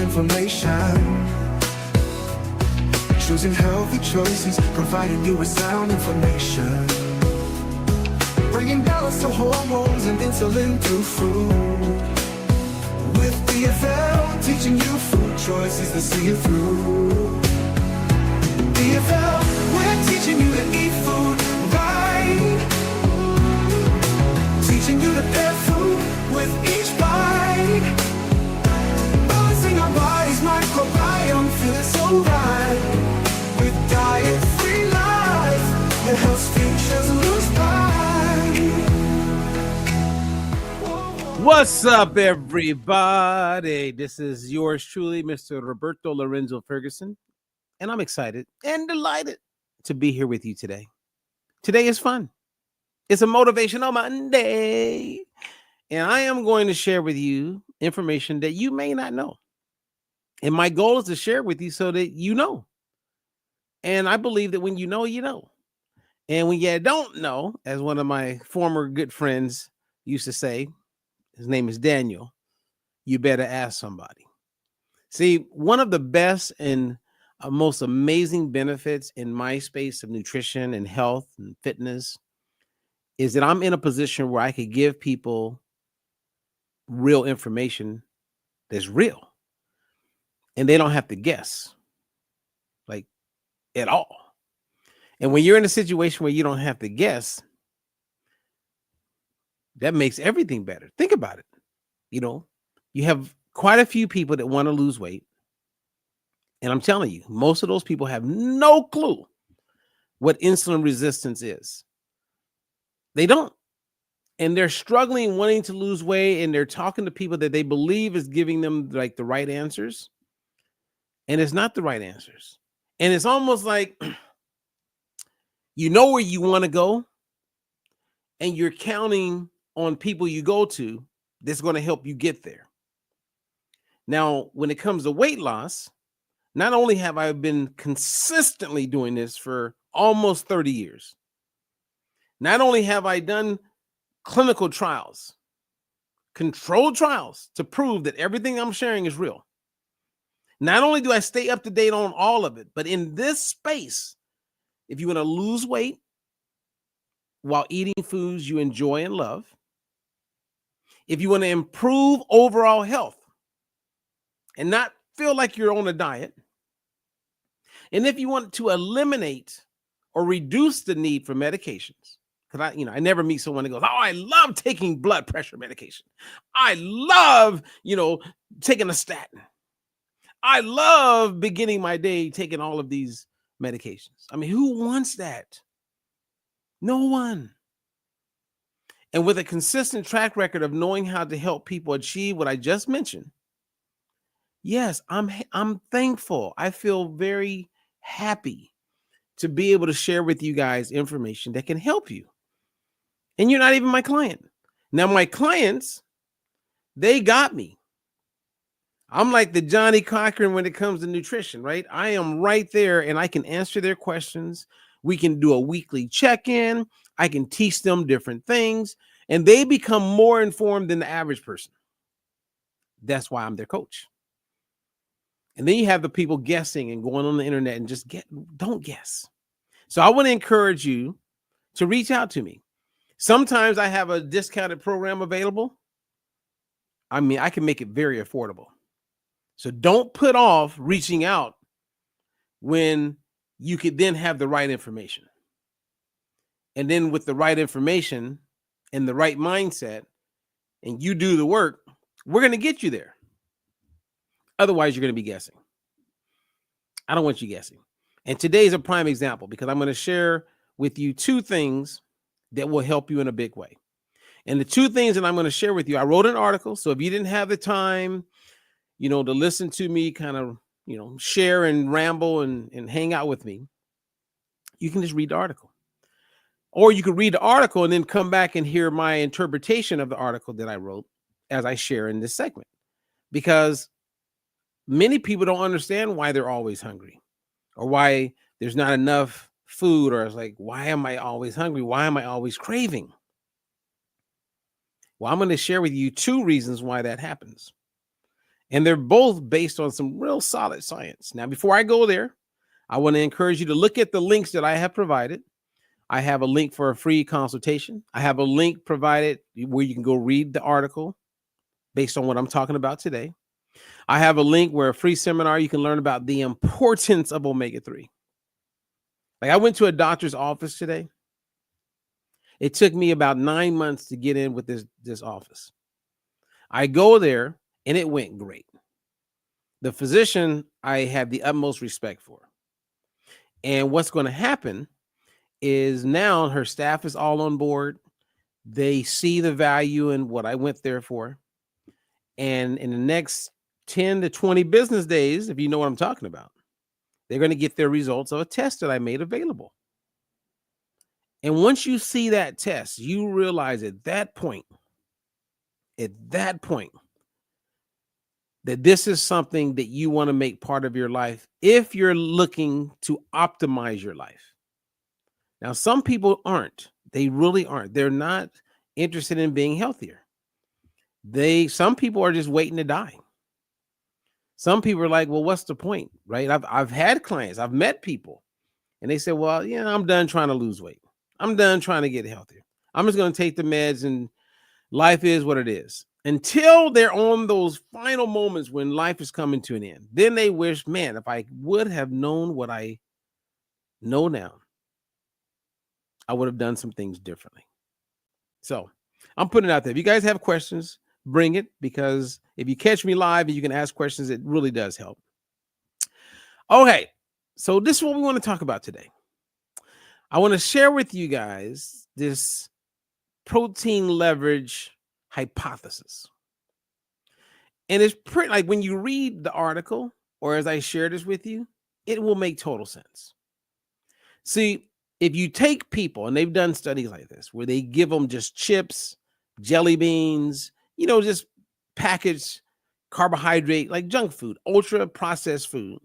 information. Choosing healthy choices, providing you with sound information. Bringing balance to hormones and insulin through food. With DFL, teaching you food choices to see you through. DFL, we're teaching you to eat food right. Teaching you to pair food with each bite. Balancing our body's microbiome, feeling so right. With diet-free life, the health features lose by. What's up, everybody? This is yours truly, Mr. Roberto Lorenzo Ferguson, and I'm excited and delighted to be here with you today. Today is fun. It's a motivational Monday, and I am going to share with you information that you may not know. And my goal is to share with you so that you know. And I believe that when you know, you know. And when you don't know, as one of my former good friends used to say, his name is Daniel, you better ask somebody. See, one of the best and most amazing benefits in my space of nutrition and health and fitness is that I'm in a position where I could give people real information that's real. And they don't have to guess, like, at all. And when you're in a situation where you don't have to guess, that makes everything better. Think about it. You know, you have quite a few people that want to lose weight. And I'm telling you, most of those people have no clue what insulin resistance is. They don't. And they're struggling, wanting to lose weight, and they're talking to people that they believe is giving them like the right answers. And it's not the right answers. And it's almost like you know where you want to go, and you're counting on people you go to that's going to help you get there. Now, when it comes to weight loss, not only have I been consistently doing this for almost 30 years, not only have I done clinical trials, controlled trials to prove that everything I'm sharing is real. Not only do I stay up to date on all of it, but in this space, if you want to lose weight while eating foods you enjoy and love, if you want to improve overall health and not feel like you're on a diet, and if you want to eliminate or reduce the need for medications, because I never meet someone that goes, "Oh, I love taking blood pressure medication. I love, taking a statin. I love beginning my day taking all of these medications." I mean, who wants that? No one. And with a consistent track record of knowing how to help people achieve what I just mentioned, yes, I'm thankful. I feel very happy to be able to share with you guys information that can help you. And you're not even my client. Now, my clients, they got me. I'm like the Johnny Cochran when it comes to nutrition, right? I am right there and I can answer their questions. We can do a weekly check-in. I can teach them different things, and they become more informed than the average person. That's why I'm their coach. And then you have the people guessing and going on the internet and just don't guess. So I want to encourage you to reach out to me. Sometimes I have a discounted program available. I mean, I can make it very affordable. So don't put off reaching out when you could then have the right information. And then with the right information and the right mindset, and you do the work, we're going to get you there. Otherwise, you're going to be guessing. I don't want you guessing. And today's a prime example because I'm going to share with you two things that will help you in a big way. And the two things that I'm going to share with you, I wrote an article. So if you didn't have the time, to listen to me kind of, share and ramble and hang out with me, you can just read the article. Or you could read the article and then come back and hear my interpretation of the article that I wrote as I share in this segment. Because many people don't understand why they're always hungry or why there's not enough food, or it's like, why am I always hungry? Why am I always craving? Well, I'm going to share with you two reasons why that happens. And they're both based on some real solid science. Now, before I go there, I want to encourage you to look at the links that I have provided. I have a link for a free consultation. I have a link provided where you can go read the article based on what I'm talking about today. I have a link where a free seminar you can learn about the importance of omega-3. Like I went to a doctor's office today. It took me about 9 months to get in with this office. I go there and it went great. The physician I have the utmost respect for. And what's going to happen is now her staff is all on board. They see the value in what I went there for. And in the next 10 to 20 business days, if you know what I'm talking about, they're going to get their results of a test that I made available. And once you see that test, you realize at that point, that this is something that you want to make part of your life if you're looking to optimize your life. Now, some people aren't. They really aren't. They're not interested in being healthier. Some people are just waiting to die. Some people are like, well, what's the point, right? I've had clients, I've met people, and they say, well, yeah, I'm done trying to lose weight. I'm done trying to get healthier. I'm just going to take the meds and life is what it is. Until they're on those final moments when life is coming to an end. Then they wish, man, if I would have known what I know now, I would have done some things differently. So I'm putting it out there. If you guys have questions, bring it, because if you catch me live and you can ask questions, it really does help. Okay, so this is what we want to talk about today. I want to share with you guys this protein leverage hypothesis. And it's pretty, like when you read the article, or as I share this with you, it will make total sense. See, if you take people, and they've done studies like this, where they give them just chips, jelly beans, just packaged carbohydrate, like junk food, ultra processed food,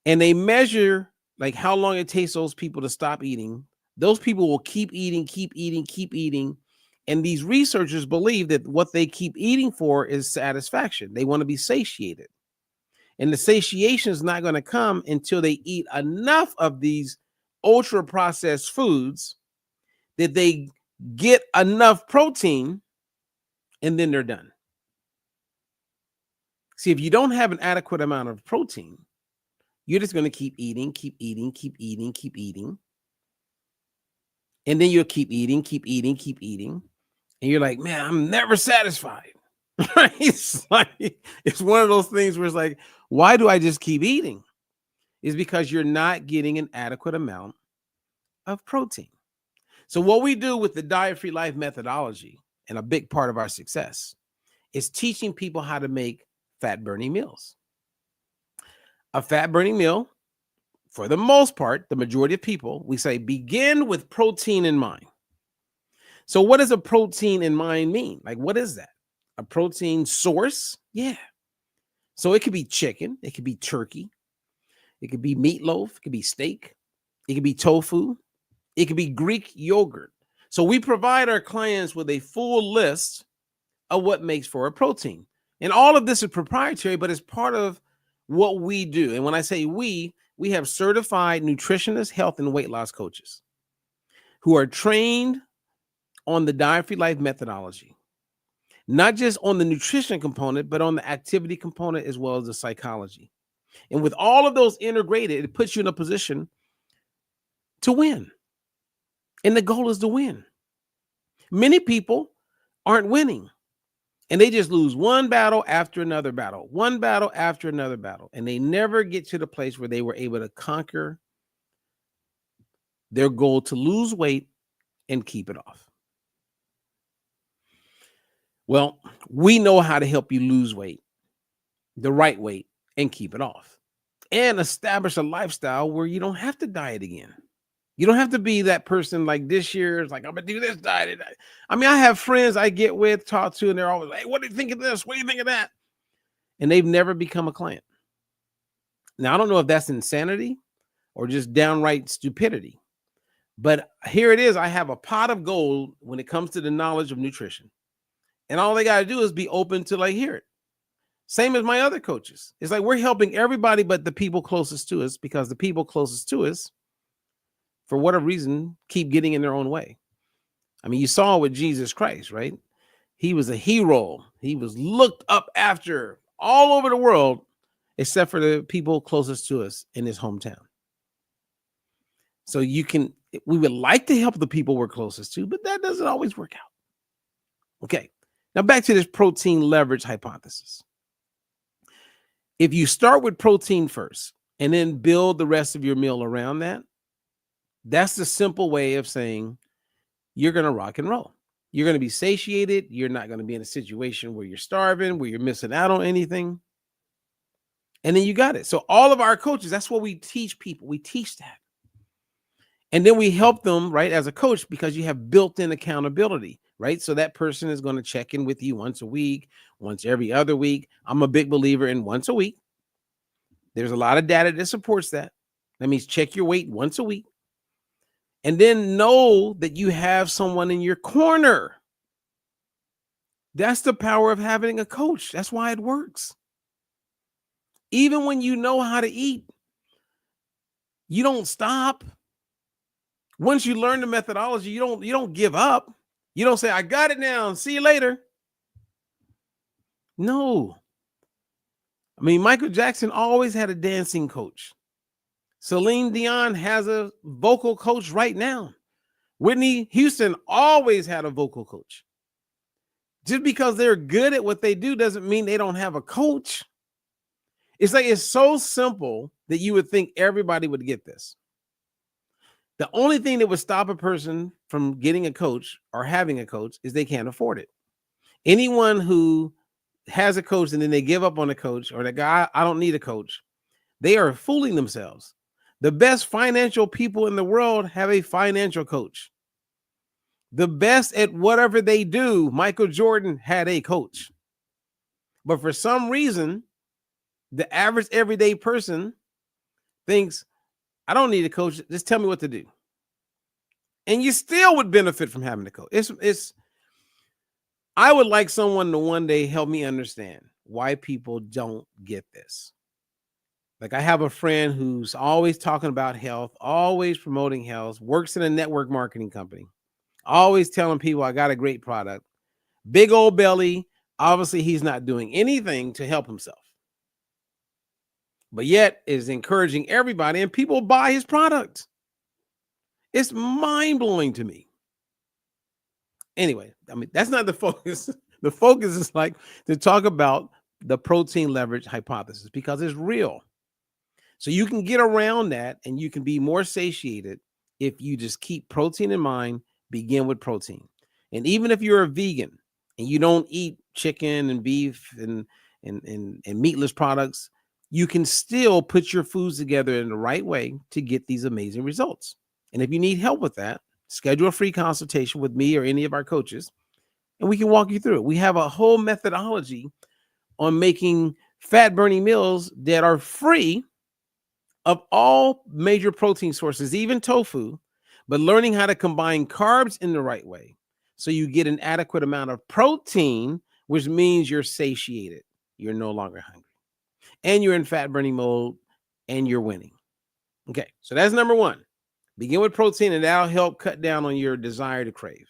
and they measure like how long it takes those people to stop eating, those people will keep eating. And these researchers believe that what they keep eating for is satisfaction. They want to be satiated. And the satiation is not going to come until they eat enough of these ultra processed foods that they get enough protein, and then they're done. See, if you don't have an adequate amount of protein, you're just going to keep eating. And then you'll keep eating. And you're like, man, I'm never satisfied. Right? It's one of those things where it's like, why do I just keep eating? It's because you're not getting an adequate amount of protein. So what we do with the diet-free life methodology, and a big part of our success, is teaching people how to make fat-burning meals. A fat-burning meal, for the most part, the majority of people, we say begin with protein in mind. So what does a protein in mind mean? Like, what is that? A protein source? Yeah. So it could be chicken. It could be turkey. It could be meatloaf. It could be steak. It could be tofu. It could be Greek yogurt. So we provide our clients with a full list of what makes for a protein. And all of this is proprietary, but it's part of what we do. And when I say we have certified nutritionists, health, and weight loss coaches who are trained on the diet-free life methodology, not just on the nutrition component, but on the activity component as well as the psychology. And with all of those integrated, it puts you in a position to win. And the goal is to win. Many people aren't winning, and they just lose one battle after another battle, and they never get to the place where they were able to conquer their goal to lose weight and keep it off. Well, we know how to help you lose weight, the right weight, and keep it off, and establish a lifestyle where you don't have to diet again. You don't have to be that person like this year. It's like, I'm going to do this diet. I mean, I have friends I get with, talk to, and they're always like, hey, what do you think of this? What do you think of that? And they've never become a client. Now, I don't know if that's insanity or just downright stupidity, but here it is. I have a pot of gold when it comes to the knowledge of nutrition. And all they got to do is be open to hear it. Same as my other coaches. It's like we're helping everybody but the people closest to us, because the people closest to us, for whatever reason, keep getting in their own way. I mean, you saw with Jesus Christ, right? He was a hero. He was looked up after all over the world, except for the people closest to us in his hometown. So we would like to help the people we're closest to, but that doesn't always work out. Okay. Now back to this protein leverage hypothesis. If you start with protein first and then build the rest of your meal around that, that's the simple way of saying you're going to rock and roll. You're going to be satiated. You're not going to be in a situation where you're starving, where you're missing out on anything. And then you got it. So all of our coaches, that's what we teach people. We teach that. And then we help them, right, as a coach, because you have built-in accountability, right? So that person is going to check in with you once a week, once every other week. I'm a big believer in once a week. There's a lot of data that supports that. That means check your weight once a week. And then know that you have someone in your corner. That's the power of having a coach. That's why it works. Even when you know how to eat, you don't stop. Once you learn the methodology, you don't give up. You don't say, I got it now, see you later. No. I mean, Michael Jackson always had a dancing coach. Celine Dion has a vocal coach right now. Whitney Houston always had a vocal coach. Just because they're good at what they do doesn't mean they don't have a coach. It's like, it's so simple that you would think everybody would get this. The only thing that would stop a person from getting a coach or having a coach is they can't afford it. Anyone who has a coach and then they give up on a coach, or the guy, I don't need a coach, they are fooling themselves. The best financial people in the world have a financial coach. The best at whatever they do, Michael Jordan had a coach. But for some reason, the average everyday person thinks, I don't need a coach. Just tell me what to do. And you still would benefit from having a coach. I would like someone to one day help me understand why people don't get this. Like, I have a friend who's always talking about health, always promoting health, works in a network marketing company, always telling people I got a great product, big old belly. Obviously, he's not doing anything to help himself, but yet is encouraging everybody, and people buy his product. It's mind-blowing to me. Anyway, I mean, that's not the focus. The focus is like to talk about the protein leverage hypothesis, because it's real. So you can get around that and you can be more satiated if you just keep protein in mind, begin with protein. And even if you're a vegan and you don't eat chicken and beef and meatless products, you can still put your foods together in the right way to get these amazing results. And if you need help with that, schedule a free consultation with me or any of our coaches, and we can walk you through it. We have a whole methodology on making fat-burning meals that are free of all major protein sources, even tofu, but learning how to combine carbs in the right way so you get an adequate amount of protein, which means you're satiated. You're no longer hungry. And you're in fat-burning mode, and you're winning. Okay, so that's number one. Begin with protein, and that'll help cut down on your desire to crave.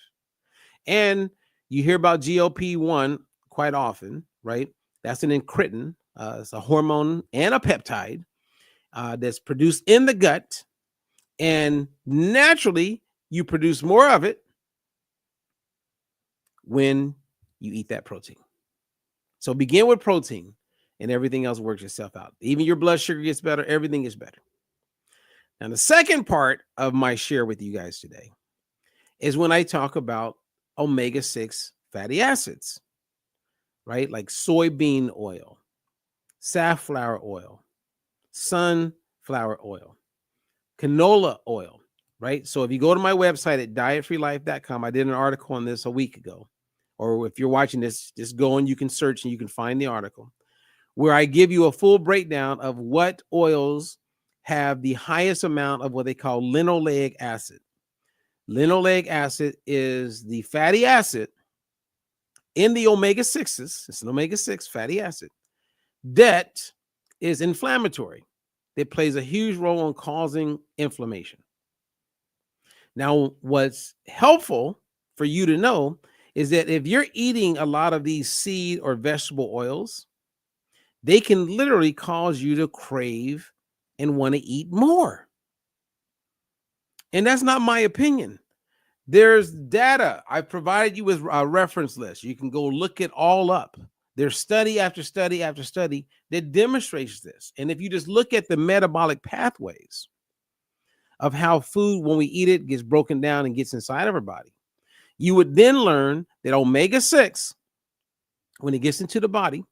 And you hear about GLP-1 quite often, right? That's an incretin. It's a hormone and a peptide that's produced in the gut. And naturally, you produce more of it when you eat that protein. So begin with protein, and everything else works itself out. Even your blood sugar gets better. Everything is better. Now, the second part of my share with you guys today is when I talk about omega-6 fatty acids, right? Like soybean oil, safflower oil, sunflower oil, canola oil, right? So if you go to my website at dietfreelife.com, I did an article on this a week ago. Or if you're watching this, just go and you can search and you can find the article where I give you a full breakdown of what oils have the highest amount of what they call linoleic acid. Linoleic acid is the fatty acid in the omega-6s. It's an omega-6 fatty acid That is inflammatory. It plays a huge role in causing inflammation. Now, what's helpful for you to know is that if you're eating a lot of these seed or vegetable oils, they can literally cause you to crave and want to eat more. And that's not my opinion. There's data. I provided you with a reference list. You can go look it all up. There's study after study after study that demonstrates this. And if you just look at the metabolic pathways of how food, when we eat it, gets broken down and gets inside of our body, you would then learn that omega-6, when it gets into the body,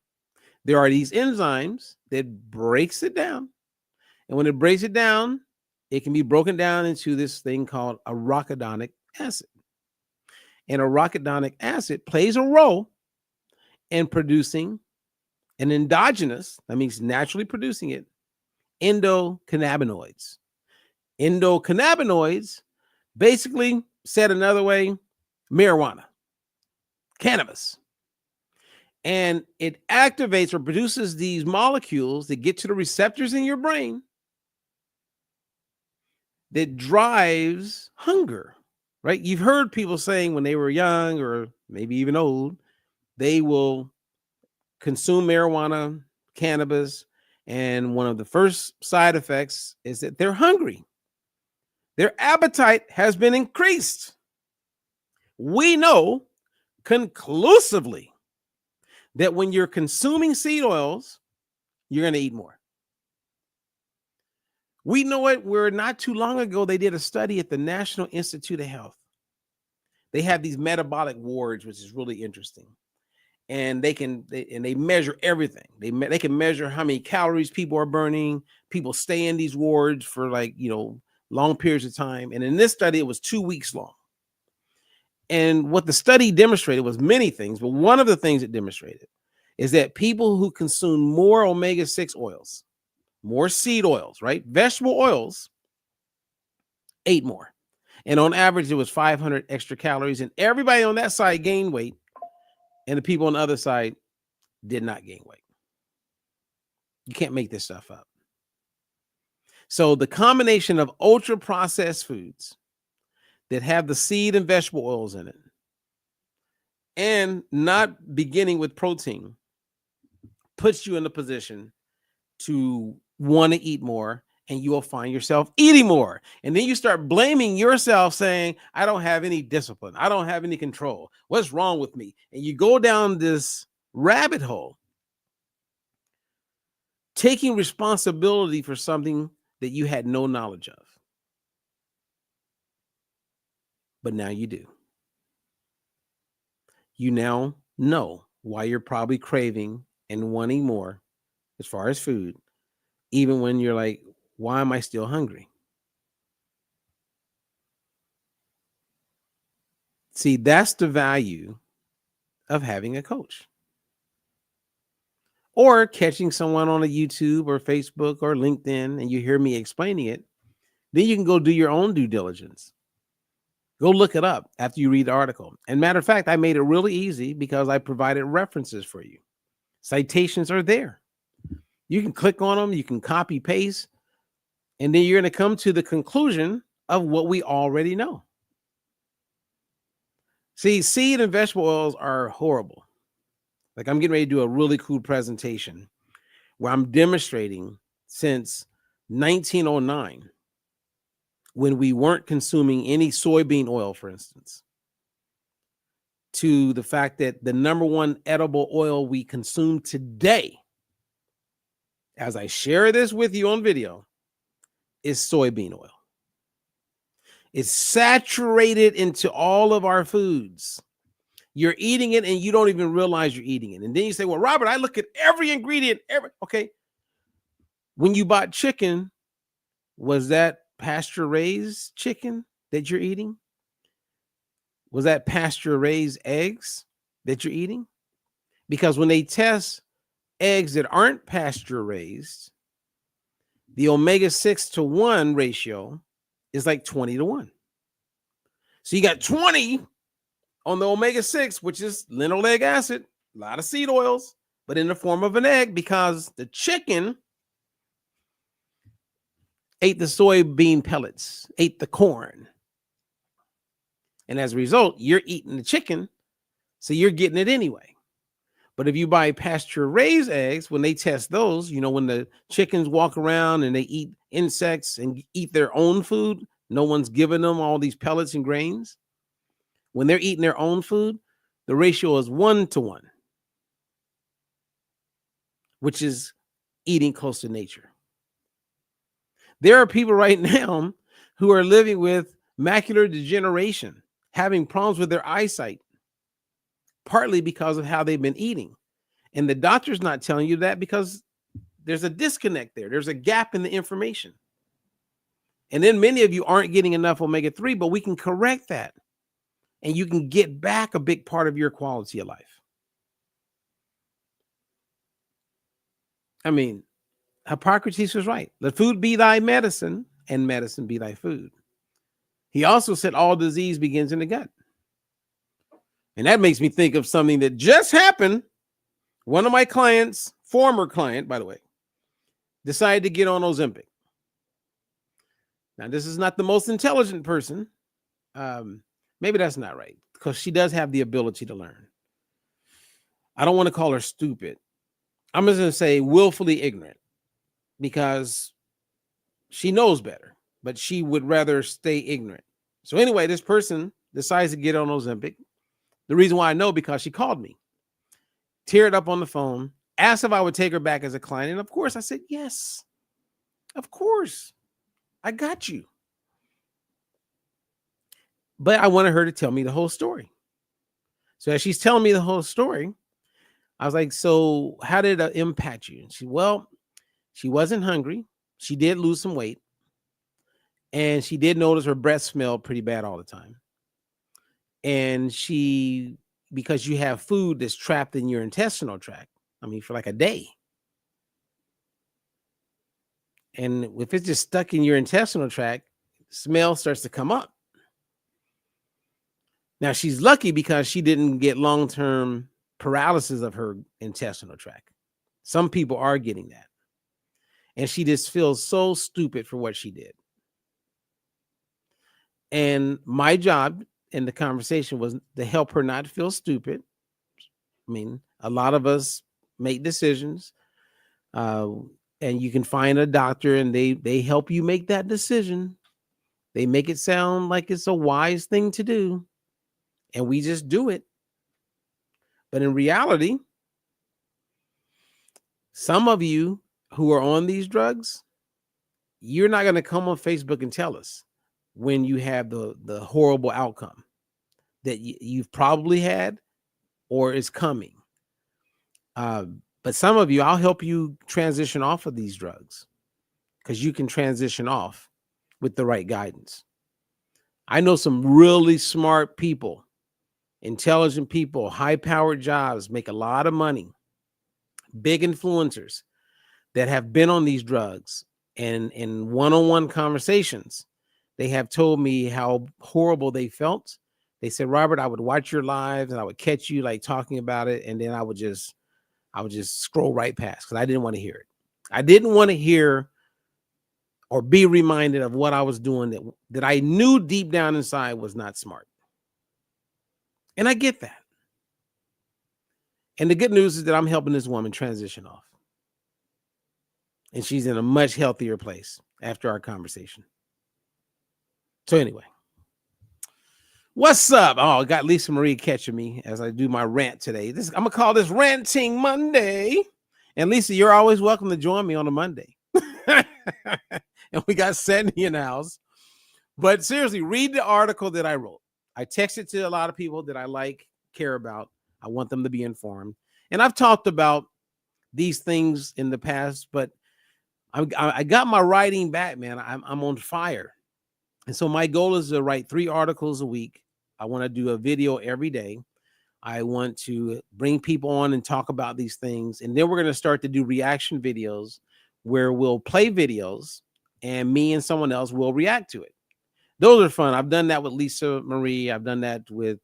there are these enzymes that breaks it down. And when it breaks it down, it can be broken down into this thing called arachidonic acid. And arachidonic acid plays a role in producing an endogenous, that means naturally producing it, endocannabinoids. Endocannabinoids, basically said another way, marijuana, cannabis. And it activates or produces these molecules that get to the receptors in your brain that drives hunger, right? You've heard people saying when they were young or maybe even old, they will consume marijuana, cannabis, and one of the first side effects is that they're hungry. Their appetite has been increased. We know conclusively that when you're consuming seed oils, you're going to eat more. We know it. Where not too long ago, they did a study at the National Institute of Health. They have these metabolic wards, which is really interesting. And they measure everything. They can measure how many calories people are burning. People stay in these wards for long periods of time. And in this study, it was 2 weeks long. And what the study demonstrated was many things, but one of the things it demonstrated is that people who consume more omega-6 oils, more seed oils, right? Vegetable oils, ate more. And on average, it was 500 extra calories. And everybody on that side gained weight. And the people on the other side did not gain weight. You can't make this stuff up. So the combination of ultra-processed foods that have the seed and vegetable oils in it and not beginning with protein puts you in a position to want to eat more, and you will find yourself eating more. And then you start blaming yourself, saying, I don't have any discipline. I don't have any control. What's wrong with me? And you go down this rabbit hole, taking responsibility for something that you had no knowledge of. But now you do. You now know why you're probably craving and wanting more as far as food, even when you're like, why am I still hungry? See, that's the value of having a coach. Or catching someone on a YouTube or Facebook or LinkedIn and you hear me explaining it, then you can go do your own due diligence. Go look it up after you read the article. And matter of fact, I made it really easy because I provided references for you. Citations are there. You can click on them, you can copy paste, and then you're going to come to the conclusion of what we already know. See, seed and vegetable oils are horrible. Like, I'm getting ready to do a really cool presentation where I'm demonstrating since 1909, when we weren't consuming any soybean oil, for instance, to the fact that the number one edible oil we consume today, as I share this with you on video, is soybean oil. It's saturated into all of our foods. You're eating it and you don't even realize you're eating it. And then you say, well, Robert, I look at every ingredient. Okay. When you bought chicken, was that pasture-raised chicken that you're eating? Was that pasture-raised eggs that you're eating? Because when they test eggs that aren't pasture-raised, the omega-6 to 1 ratio is like 20 to 1. So you got 20 on the omega-6, which is linoleic acid, a lot of seed oils, but in the form of an egg, because the chicken ate the soybean pellets, ate the corn. And as a result, you're eating the chicken, so you're getting it anyway. But if you buy pasture raised eggs, when they test those, when the chickens walk around and they eat insects and eat their own food, no one's giving them all these pellets and grains. When they're eating their own food, the ratio is 1-to-1, which is eating close to nature. There are people right now who are living with macular degeneration, having problems with their eyesight, partly because of how they've been eating. And the doctor's not telling you that because there's a disconnect there. There's a gap in the information. And then many of you aren't getting enough omega-3, but we can correct that. And you can get back a big part of your quality of life. I mean, Hippocrates was right. Let food be thy medicine, and medicine be thy food. He also said all disease begins in the gut. And that makes me think of something that just happened. One of my clients, former client, by the way, decided to get on Ozempic. Now, this is not the most intelligent person. Maybe that's not right, because she does have the ability to learn. I don't want to call her stupid. I'm just going to say willfully ignorant, because she knows better, but she would rather stay ignorant. So anyway, this person decides to get on Ozempic. The reason why I know, because she called me, teared up on the phone, asked if I would take her back as a client. And of course I said, yes, of course, I got you. But I wanted her to tell me the whole story. So as she's telling me the whole story, I was like, so how did it impact you? And she wasn't hungry. She did lose some weight. And she did notice her breath smelled pretty bad all the time. And because you have food that's trapped in your intestinal tract, for like a day. And if it's just stuck in your intestinal tract, smell starts to come up. Now, she's lucky because she didn't get long-term paralysis of her intestinal tract. Some people are getting that. And she just feels so stupid for what she did. And my job in the conversation was to help her not feel stupid. A lot of us make decisions, and you can find a doctor and they help you make that decision. They make it sound like it's a wise thing to do, and we just do it. But in reality, some of you who are on these drugs, you're not going to come on Facebook and tell us when you have the horrible outcome that you've probably had or is coming. But some of you, I'll help you transition off of these drugs, because you can transition off with the right guidance. I know some really smart people, intelligent people, high-powered jobs, make a lot of money, big influencers that have been on these drugs, and in one-on-one conversations, they have told me how horrible they felt. They said, Robert, I would watch your lives and I would catch you like talking about it, and then I would just scroll right past, because I didn't want to hear it. I didn't want to hear or be reminded of what I was doing that I knew deep down inside was not smart. And I get that. And the good news is that I'm helping this woman transition off. And she's in a much healthier place after our conversation. So anyway, what's up? Oh, I got Lisa Marie catching me as I do my rant today. I'm going to call this Ranting Monday. And Lisa, you're always welcome to join me on a Monday. And we got Sandy in the house. But seriously, read the article that I wrote. I texted to a lot of people that I care about. I want them to be informed. And I've talked about these things in the past, but I got my writing back, man. I'm on fire. And so my goal is to write 3 articles a week. I want to do a video every day. I want to bring people on and talk about these things. And then we're going to start to do reaction videos where we'll play videos and me and someone else will react to it. Those are fun. I've done that with Lisa Marie. I've done that with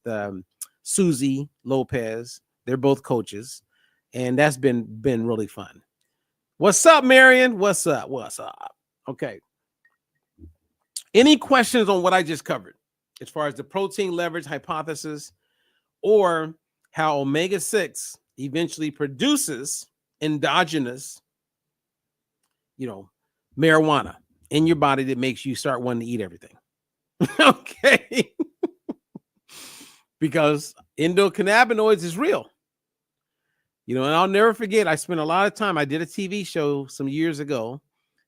Susie Lopez. They're both coaches. And that's been really fun. What's up, Marion? What's up? What's up? Okay. Any questions on what I just covered as far as the protein leverage hypothesis or how omega-6 eventually produces endogenous, marijuana in your body that makes you start wanting to eat everything? Okay. Because endocannabinoids is real. And I'll never forget, I spent a lot of time. I did a TV show some years ago.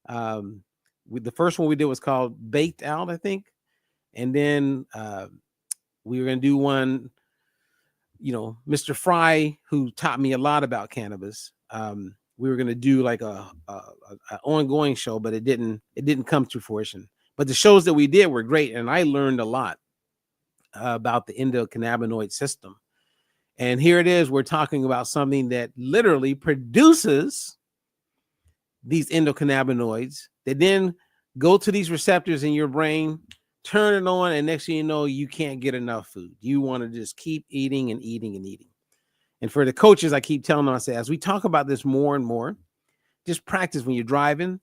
The first one we did was called Baked Out, I think. And then we were going to do one, Mr. Fry, who taught me a lot about cannabis. We were going to do like a ongoing show, but it didn't come to fruition. But the shows that we did were great. And I learned a lot about the endocannabinoid system. And here it is. We're talking about something that literally produces these endocannabinoids that then go to these receptors in your brain, turn it on, and next thing you know, you can't get enough food. You want to just keep eating and eating and eating. And for the coaches, I keep telling them, I say, as we talk about this more and more, just practice when you're driving,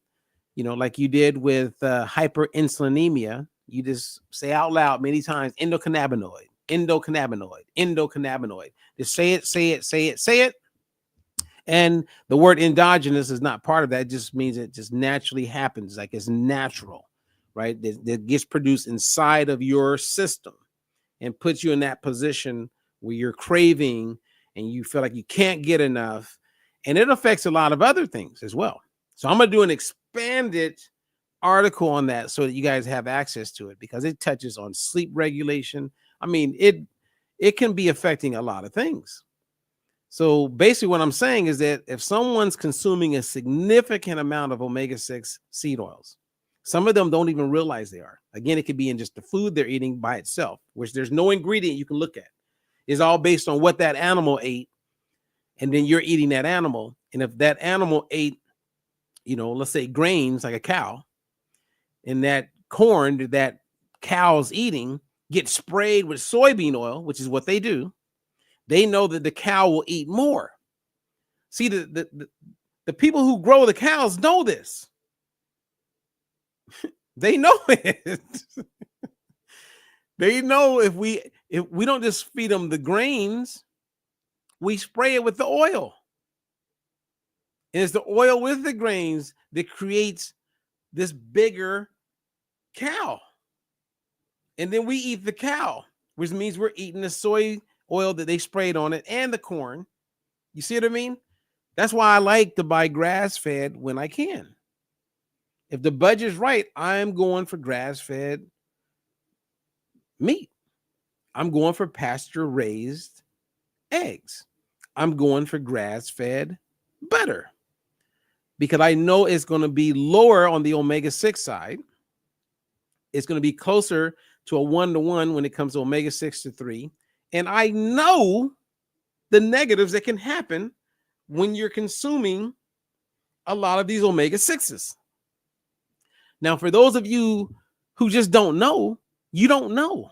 like you did with hyperinsulinemia. You just say out loud many times, endocannabinoid, endocannabinoid, endocannabinoid. Just say it, say it, say it, say it. And the word endogenous is not part of that. It just means it just naturally happens. Like it's natural, right? That gets produced inside of your system and puts you in that position where you're craving and you feel like you can't get enough. And it affects a lot of other things as well. So I'm going to do an expanded article on that so that you guys have access to it, because it touches on sleep regulation. I mean, it can be affecting a lot of things. So basically what I'm saying is that if someone's consuming a significant amount of omega-6 seed oils, some of them don't even realize they are. Again, it could be in just the food they're eating by itself, which there's no ingredient you can look at. It's all based on what that animal ate. And then you're eating that animal. And if that animal ate, let's say grains like a cow, and that corn that that cow's eating gets sprayed with soybean oil, which is what they do, they know that the cow will eat more. See, the people who grow the cows know this. They know it. They know if we don't just feed them the grains, we spray it with the oil. And it's the oil with the grains that creates this bigger cow. And then we eat the cow, which means we're eating the soy oil that they sprayed on it and the corn. You see what I mean? That's why I like to buy grass-fed when I can. If the budget's right, I'm going for grass-fed meat. I'm going for pasture-raised eggs. I'm going for grass-fed butter, because I know it's going to be lower on the omega-6 side. It's going to be closer to a 1-to-1 when it comes to omega-6 to 3. And I know the negatives that can happen when you're consuming a lot of these omega-6s. Now, for those of you who just don't know, you don't know.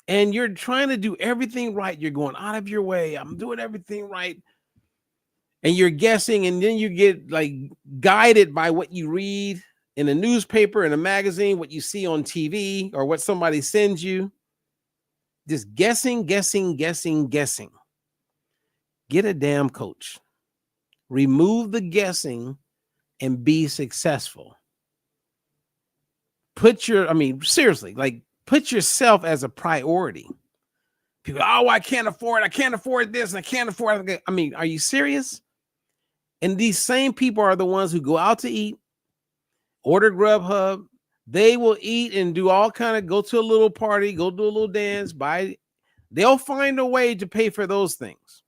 And you're trying to do everything right. You're going out of your way. I'm doing everything right. And you're guessing, and then you get like guided by what you read in a newspaper, in a magazine, what you see on TV, or what somebody sends you. Just guessing. Get a damn coach. Remove the guessing and be successful. Seriously, like put yourself as a priority. People, I can't afford this, and I can't afford it. Are you serious? And these same people are the ones who go out to eat, order Grubhub. They will eat and do all kind of, go to a little party, go do a little dance, they'll find a way to pay for those things.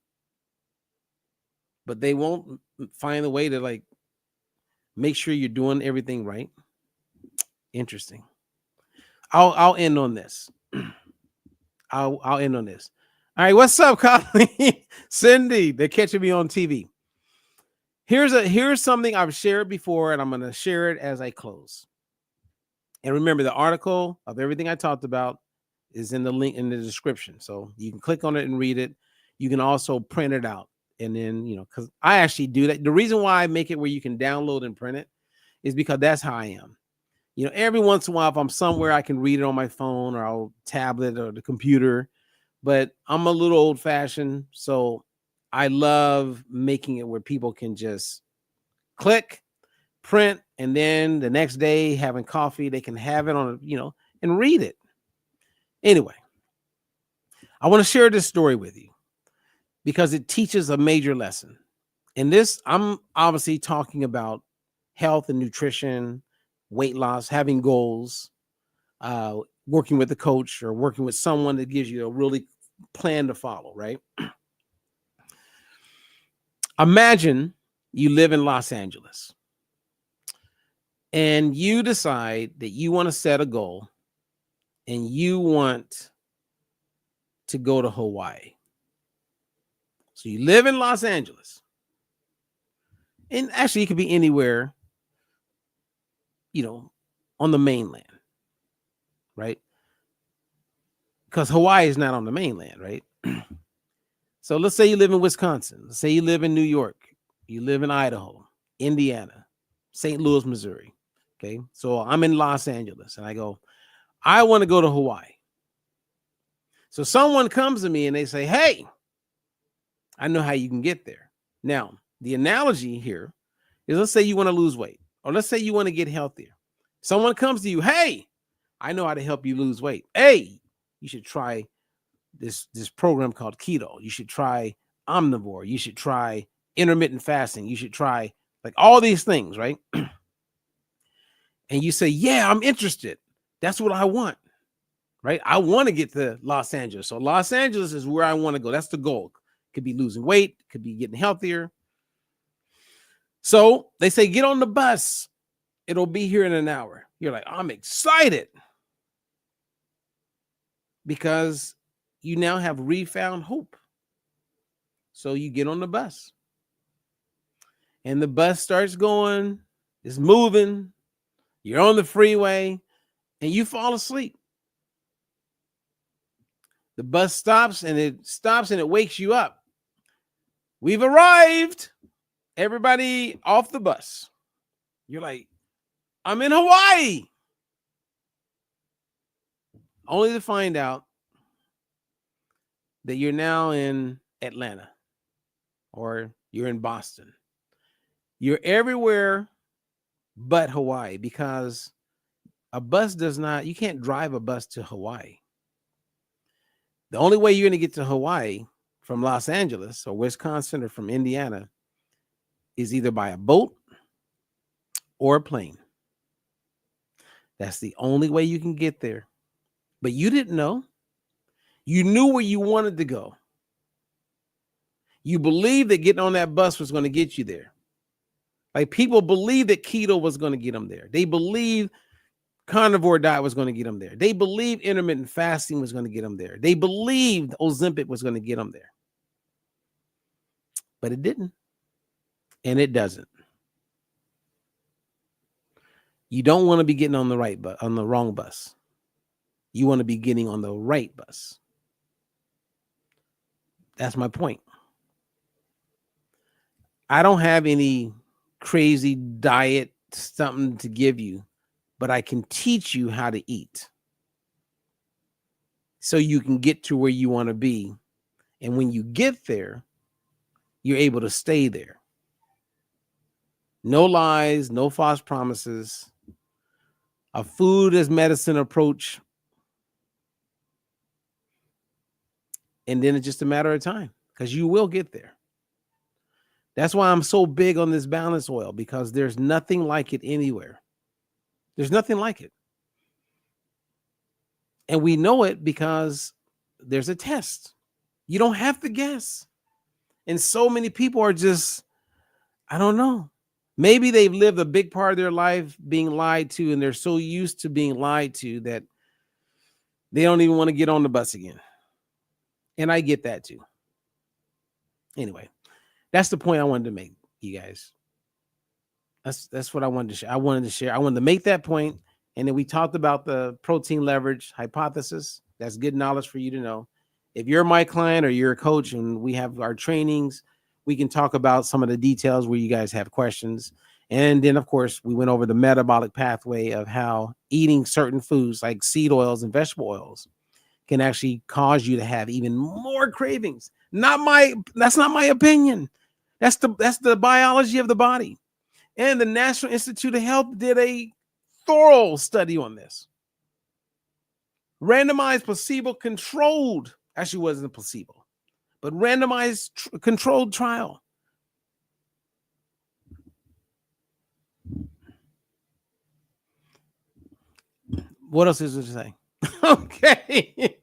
But they won't find a way to like make sure you're doing everything right. Interesting. I'll end on this. I'll end on this. All right, what's up, Colleen? Cindy, they're catching me on TV. Here's something I've shared before, and I'm going to share it as I close. And remember, the article of everything I talked about is in the link in the description. So you can click on it and read it. You can also print it out. And then, because I actually do that. The reason why I make it where you can download and print it is because that's how I am. Every once in a while, if I'm somewhere, I can read it on my phone or I'll tablet or the computer, but I'm a little old fashioned. So I love making it where people can just click, print, and then the next day having coffee, they can have it on, and read it. Anyway, I want to share this story with you because it teaches a major lesson. In this, I'm obviously talking about health and nutrition, weight loss, having goals, working with a coach or working with someone that gives you a really plan to follow, right? Imagine you live in Los Angeles and you decide that you want to set a goal and you want to go to Hawaii. So you live in Los Angeles. And actually, it could be anywhere, on the mainland, right? Because Hawaii is not on the mainland, right? So let's say you live in Wisconsin. Let's say you live in New York. You live in Idaho, Indiana, St. Louis, Missouri. Okay. So I'm in Los Angeles and I go, I want to go to Hawaii. So someone comes to me and they say, hey, I know how you can get there. Now, the analogy here is, let's say you want to lose weight, or let's say you want to get healthier. Someone comes to you, hey, I know how to help you lose weight. Hey, you should try this program called keto. You should try omnivore. You should try intermittent fasting. You should try like all these things, right? And you say, yeah, I'm interested. That's what I want, right? I want to get to Los Angeles. So Los Angeles is where I want to go. That's the goal. Could be losing weight, could be getting healthier. So they say, get on the bus. It'll be here in an hour. You're like, I'm excited because you now have refound hope. So you get on the bus and the bus starts going, it's moving. You're on the freeway and you fall asleep. The bus stops and it wakes you up. We've arrived. Everybody off the bus. You're like, I'm in Hawaii. Only to find out that you're now in Atlanta or you're in Boston. You're everywhere but Hawaii because a bus you can't drive a bus to Hawaii. The only way you're going to get to Hawaii from Los Angeles or Wisconsin or from Indiana is either by a boat or a plane. That's the only way you can get there. But you didn't know. You knew where you wanted to go. You believed that getting on that bus was going to get you there. Like people believe that keto was going to get them there. They believe carnivore diet was going to get them there. They believe intermittent fasting was going to get them there. They believed Ozempic was going to get them there. But it didn't. And it doesn't. You don't want to be getting on the wrong bus. You want to be getting on the right bus. That's my point. I don't have any crazy diet something to give you, but I can teach you how to eat so you can get to where you want to be. And when you get there, you're able to stay there. No lies, no false promises, a food as medicine approach. And then it's just a matter of time because you will get there. That's why I'm so big on this balance oil, because there's nothing like it anywhere. There's nothing like it. And we know it because there's a test. You don't have to guess. And so many people are just, I don't know. Maybe they've lived a big part of their life being lied to, and they're so used to being lied to that they don't even want to get on the bus again. And I get that too. Anyway, that's the point I wanted to make, you guys. That's what I wanted to share. I wanted to make that point. And then we talked about the protein leverage hypothesis. That's good knowledge for you to know. If you're my client or you're a coach and we have our trainings, we can talk about some of the details where you guys have questions. And then, of course, we went over the metabolic pathway of how eating certain foods like seed oils and vegetable oils can actually cause you to have even more cravings. That's not my opinion. That's the biology of the body. And the National Institute of Health did a thorough study on this. Randomized placebo-controlled, actually wasn't a placebo, but randomized controlled trial. What else is there to say? Okay.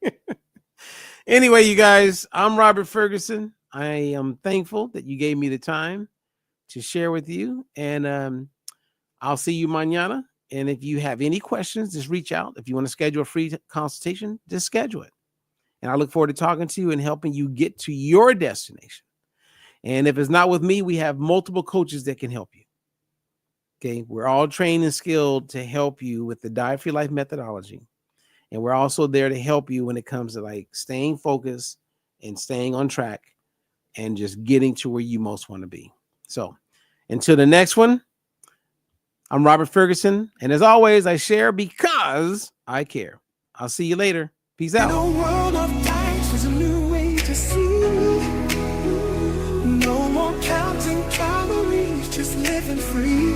Anyway, you guys, I'm Robert Ferguson. I am thankful that you gave me the time to share with you. And I'll see you mañana. And if you have any questions, just reach out. If you want to schedule a free consultation, just schedule it. And I look forward to talking to you and helping you get to your destination. And if it's not with me, we have multiple coaches that can help you. Okay, we're all trained and skilled to help you with the Diet for Your Life methodology. And we're also there to help you when it comes to like staying focused and staying on track and just getting to where you most want to be. So until the next one, I'm Robert Ferguson. And as always, I share because I care. I'll see you later. Peace out. In a world of diets, there's a new way to see. No more counting calories, just living free.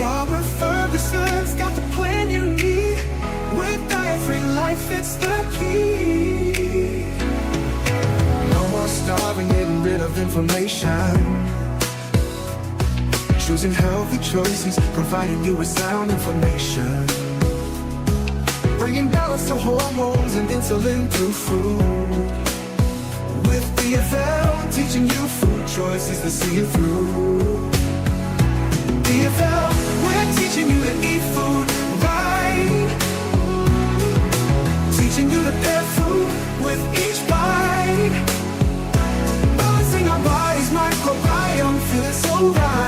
Robert Ferguson's got the plan you need. With diet-free life, it's the key. No more starving, getting rid of inflammation. Choosing healthy choices, providing you with sound information. Bringing balance to hormones and insulin through food. With DFL, teaching you food choices to see it through. DFL, we're teaching you to eat food right. Teaching you to pair food with each bite. Balancing our body's microbiome, feeling so right.